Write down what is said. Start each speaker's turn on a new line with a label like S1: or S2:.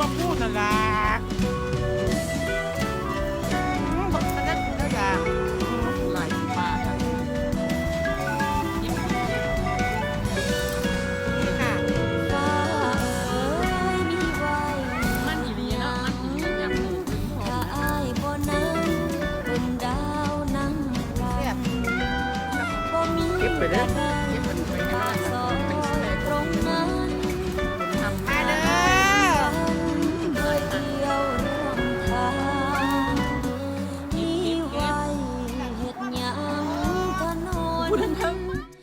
S1: ว่าพูดนั่นล่ะบอกมันนั่นคือแล้วอย่างหลายสิบบาทค่ะนี่ค่ะ
S2: ฟ้าเอ๋ยมีไว้
S1: มันอีหลีเนาะมันอีหลีอย่างหมูถึงหอ
S2: ถ้าม อ้ายบ่นั่งเป็นดาวนั่งกลางบ่มีกระได